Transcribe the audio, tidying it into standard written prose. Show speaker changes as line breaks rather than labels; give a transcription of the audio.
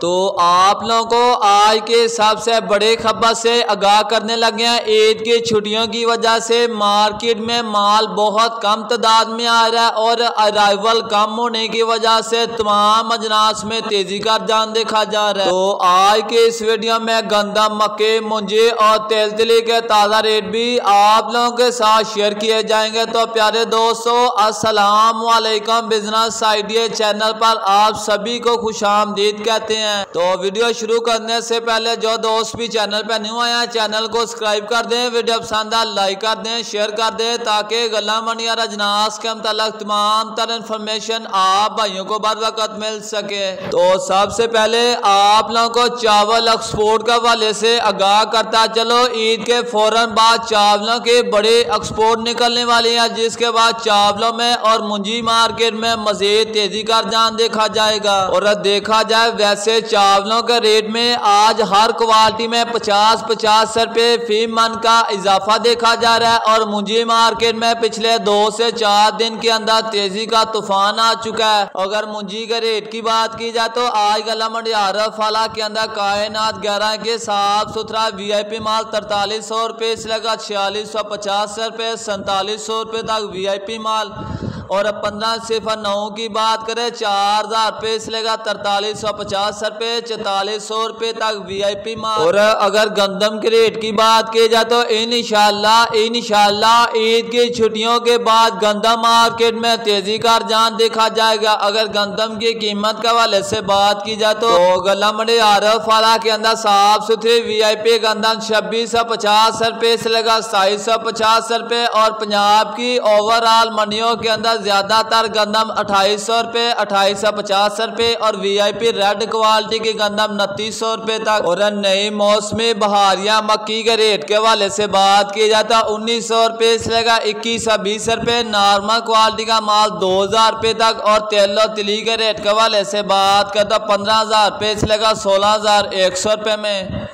तो आप लोगों को आज के सबसे बड़े खबर से आगाह करने लगे हैं। ईद की छुट्टियों की वजह से मार्केट में माल बहुत कम तादाद में आ रहा है और अराइवल कम होने की वजह से तमाम अजनास में तेजी का रुझान देखा जा रहा है। तो आज के इस वीडियो में गंदम, मक्के, मुंजी और तेलतली के ताज़ा रेट भी आप लोगों के साथ शेयर किए जाएंगे। तो प्यारे दोस्तों, अस्सलाम वालेकुम। बिजनेस आइडिया चैनल पर आप सभी को खुशामदीद कहते हैं। तो वीडियो शुरू करने से पहले जो दोस्त भी चैनल पर न्यू आए हैं, चैनल को सब्सक्राइब कर दें, वीडियो पसंद आए लाइक कर दें, शेयर कर दें, ताकि गला मंडी और अजनास के मुताल्लिक तमाम तरह इंफॉर्मेशन आप भाइयों को बर वक्त मिल सके। तो सबसे पहले आप लोगों को चावल एक्सपोर्ट के हवाले से आगाह करता चलो। ईद के फौरन बाद चावलों के बड़े एक्सपोर्ट निकलने वाली है, जिसके बाद चावलों में और मुंजी मार्केट में मजीद तेजी का रुझान देखा जाएगा। और देखा जाए वैसे चावलों के रेट में आज हर क्वालिटी में 50-50 रुपए फी मन का इजाफा देखा जा रहा है और मुंजी मार्केट में पिछले 2 से 4 दिन के अंदर तेजी का तूफान आ चुका है। अगर मुंजी के रेट की बात की जाए तो आज गला मंडी आरफाला के अंदर कायनात 11 के साफ सुथरा VIP माल 4300 रुपये से लगा 4650 रुपये 4700 रुपये तक VIP माल। और 15-9 की बात करें 4000 रुपये से लेगा 4350 रुपये 4400 रुपये तक VIP माल। और अगर गंदम के रेट की बात की जाए तो इंशाल्लाह ईद की छुट्टियों के बाद गंदम मार्केट में तेजी का रुझान देखा जाएगा। अगर गंदम की कीमत के हवाले से बात की जाए तो गला मंडी आरफाला के अंदर साफ सुथरी VIP गंदम 2650 रुपये से लेगा 2750 रुपये और पंजाब की ओवरऑल मंडियों के अंदर ज्यादातर गंदम 2800 रुपये 2850 रुपये और VIP रेड क्वालिटी की गंदम 2900 रुपये तक। और नई मौसमी बहारिया मक्की के रेट के हवाले से बात की जाता है 1900 रुपये से लेगा 2120 रुपये नॉर्मल क्वालिटी का माल 2000 रुपये तक। और तेलो तिली के रेट के हवाले से बात करता 15000 रुपये से लेगा 16100 रुपये में।